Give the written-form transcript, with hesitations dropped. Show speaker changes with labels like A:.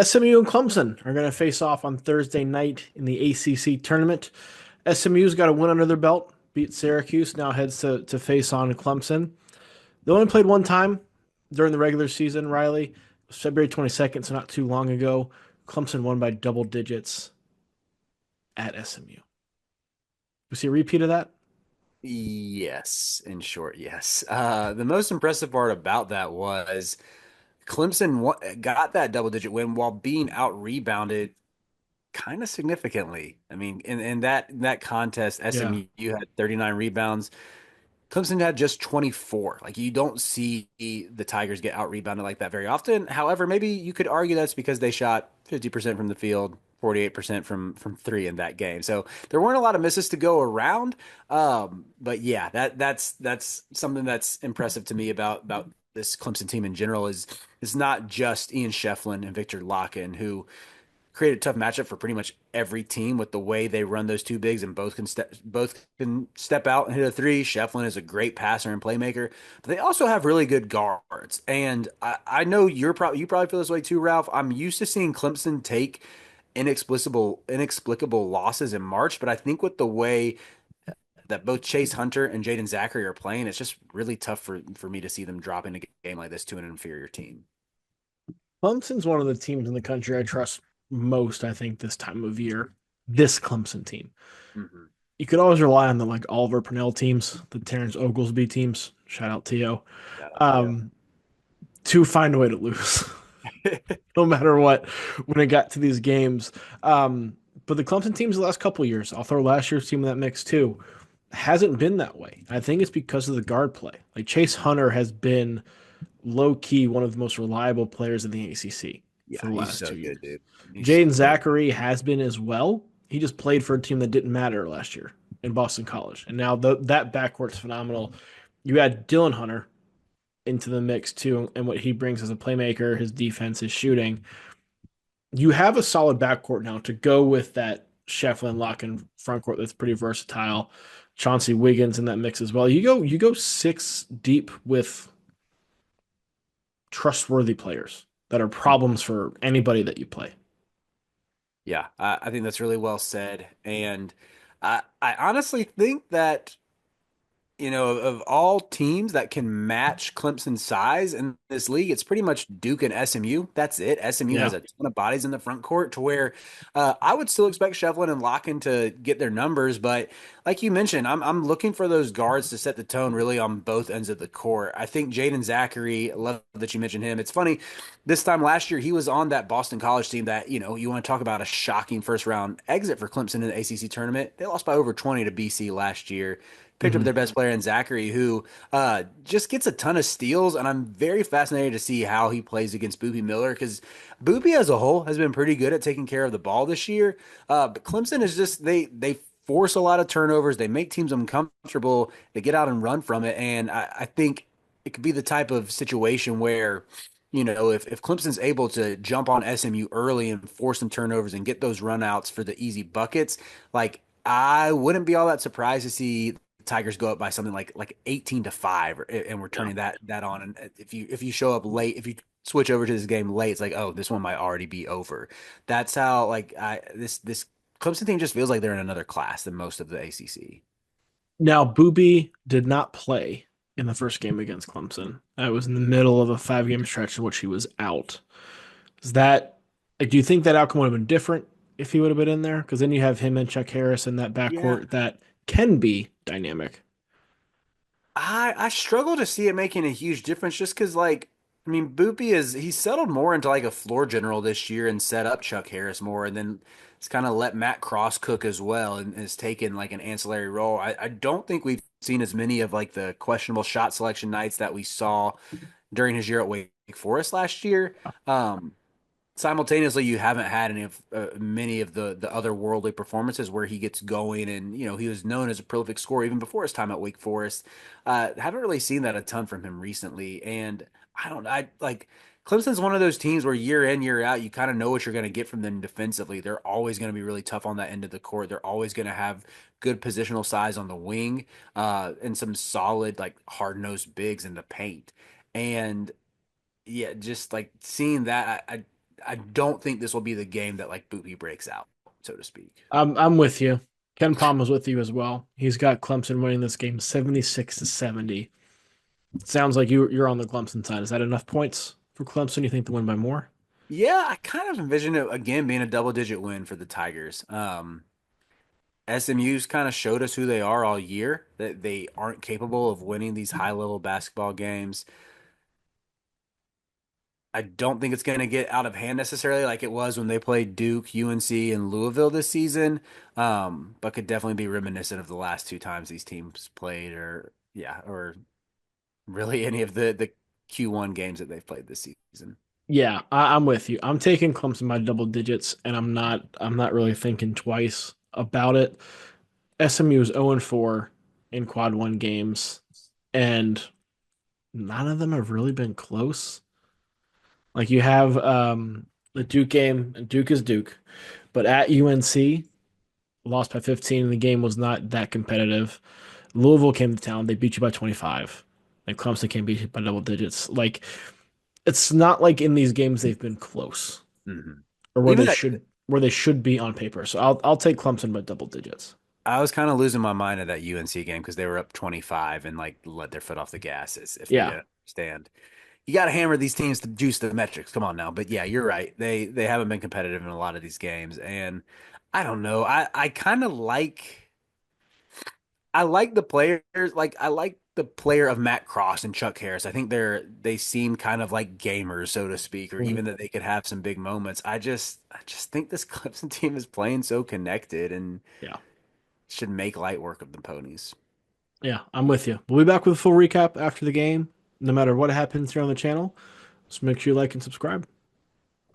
A: SMU and Clemson are going to face off on Thursday night in the ACC tournament. SMU's got a win under their belt, beat Syracuse, now heads to face on Clemson. They only played one time during the regular season, Riley. It was February 22nd, so not too long ago. Clemson won by double digits at SMU. We see a repeat of that?
B: Yes, in short, yes. The most impressive part about that was got that double-digit win while being out-rebounded kind of significantly. I mean, in that contest,
A: Yeah.
B: SMU had 39 rebounds. Clemson had just 24. Like you don't see the Tigers get out rebounded like that very often. However, maybe you could argue that's because they shot 50% from the field, 48% from three in that game. So there weren't a lot of misses to go around. But yeah, that's something that's impressive to me about this Clemson team in general is it's not just Ian Shefflin and Victor Locken who create a tough matchup for pretty much every team with the way they run those two bigs and both can step out and hit a three. Shefflin is a great passer and playmaker, but they also have really good guards. And I know you probably feel this way too, Ralph. I'm used to seeing Clemson take inexplicable losses in March, but I think with the way that both Chase Hunter and Jaden Zachary are playing, it's just really tough for me to see them drop in a game like this to an inferior team.
A: Clemson's one of the teams in the country I trust most, I think, this time of year. This Clemson team.
B: Hmm.
A: You could always rely on the Oliver Purnell teams, the Terrence Oglesby teams. Shout out Tio.
B: Shout out to you.
A: Um, to find a way to lose, no matter what, when it got to these games. But the Clemson teams the last couple of years, I'll throw last year's team in that mix too, hasn't been that way. I think it's because of the guard play. Like Chase Hunter has been low key one of the most reliable players in the ACC for
B: Yeah,
A: the
B: he's
A: last
B: so
A: 2 years.
B: good, dude. He's
A: Jaden
B: so good.
A: Zachary has been as well. He just played for a team that didn't matter last year in Boston College, and now that backcourt's phenomenal. You add Dylan Hunter into the mix too, and what he brings as a playmaker, his defense, his shooting. You have a solid backcourt now to go with that Shefflin lock and front court that's pretty versatile. Chauncey Wiggins in that mix as well. You go six deep with trustworthy players that are problems for anybody that you play.
B: Yeah, I think that's really well said. And I honestly think that of all teams that can match Clemson's size in this league, it's pretty much Duke and SMU. That's it. SMU has
A: Yeah.
B: a ton of bodies in the front court to where I would still expect Shevlin and Locken to get their numbers, but like you mentioned, I'm looking for those guards to set the tone really on both ends of the court. I think Jaden Zachary, I love that you mentioned him. It's funny, this time last year he was on that Boston College team that you want to talk about a shocking first round exit for Clemson in the ACC tournament. They lost by over 20 to BC last year, picked up
A: Mhm.
B: their best player in Zachary, who just gets a ton of steals. And I'm very fascinated to see how he plays against Boopy Miller because Boopy as a whole has been pretty good at taking care of the ball this year. But Clemson is just they force a lot of turnovers. They make teams uncomfortable. They get out and run from it. And I think it could be the type of situation where if Clemson's able to jump on SMU early and force some turnovers and get those runouts for the easy buckets, like I wouldn't be all that surprised to see Tigers go up by something like 18-5, and we're
A: Yeah.
B: turning that on. And if you show up late, if you switch over to this game late, it's like, oh, this one might already be over. That's how like this Clemson team just feels like they're in another class than most of the ACC.
A: Now, Booby did not play in the first game against Clemson. That was in the middle of a 5 game stretch in which he was out. Is that like, do you think that outcome would have been different if he would have been in there? Because then you have him and Chuck Harris in that
B: Yeah,
A: backcourt that can be dynamic.
B: I struggle to see it making a huge difference just because I mean Boopy he's settled more into like a floor general this year and set up Chuck Harris more and then it's kind of let Matt Cross cook as well and has taken like an ancillary role. I don't think we've seen as many of like the questionable shot selection nights that we saw during his year at Wake Forest last year. Um, Simultaneously, you haven't had any of many of the otherworldly performances where he gets going, and he was known as a prolific scorer even before his time at Wake Forest. Haven't really seen that a ton from him recently, and I don't. I like Clemson's one of those teams where year in year out, you kind of know what you're going to get from them defensively. They're always going to be really tough on that end of the court. They're always going to have good positional size on the wing, and some solid like hard nosed bigs in the paint, and yeah, just like seeing that, I don't think this will be the game that like Boopy breaks out, so to speak.
A: I'm with you. Ken Palm was with you as well. He's got Clemson winning this game 76-70. Sounds like you're on the Clemson side. Is that enough points for Clemson? You think they win by more?
B: Yeah, I kind of envision it again being a double digit win for the Tigers. SMU's kind of showed us who they are all year, that they aren't capable of winning these high level basketball games. I don't think it's going to get out of hand necessarily like it was when they played Duke, UNC, and Louisville this season, but could definitely be reminiscent of the last two times these teams played, or yeah, or really any of the Q1 games that they've played this season.
A: Yeah, I'm with you. I'm taking Clemson by double digits, and I'm not really thinking twice about it. SMU is 0-4 in quad one games, and none of them have really been close. Like you have the Duke game, and Duke is Duke, but at UNC, lost by 15, and the game was not that competitive. Louisville came to town, they beat you by 25. And Clemson came beat you by double digits. Like it's not like in these games they've been close
B: Hmm.
A: or
B: Well, even that,
A: where they should be on paper. So I'll take Clemson by double digits.
B: I was kind of losing my mind at that UNC game because they were up 25 and like let their foot off the gas as if they
A: Yeah.
B: didn't understand. You got to hammer these teams to juice the metrics. Come on now. But yeah, you're right. They haven't been competitive in a lot of these games, and I don't know. I kind of like the players. Like I like the player of Matt Cross and Chuck Harris. I think they seem kind of like gamers, so to speak, or
A: Mhm.
B: even that they could have some big moments. I just think this Clemson team is playing so connected and
A: Yeah.
B: should make light work of the ponies.
A: Yeah, I'm with you. We'll be back with a full recap after the game, no matter what happens here on the channel. So make sure you like and subscribe.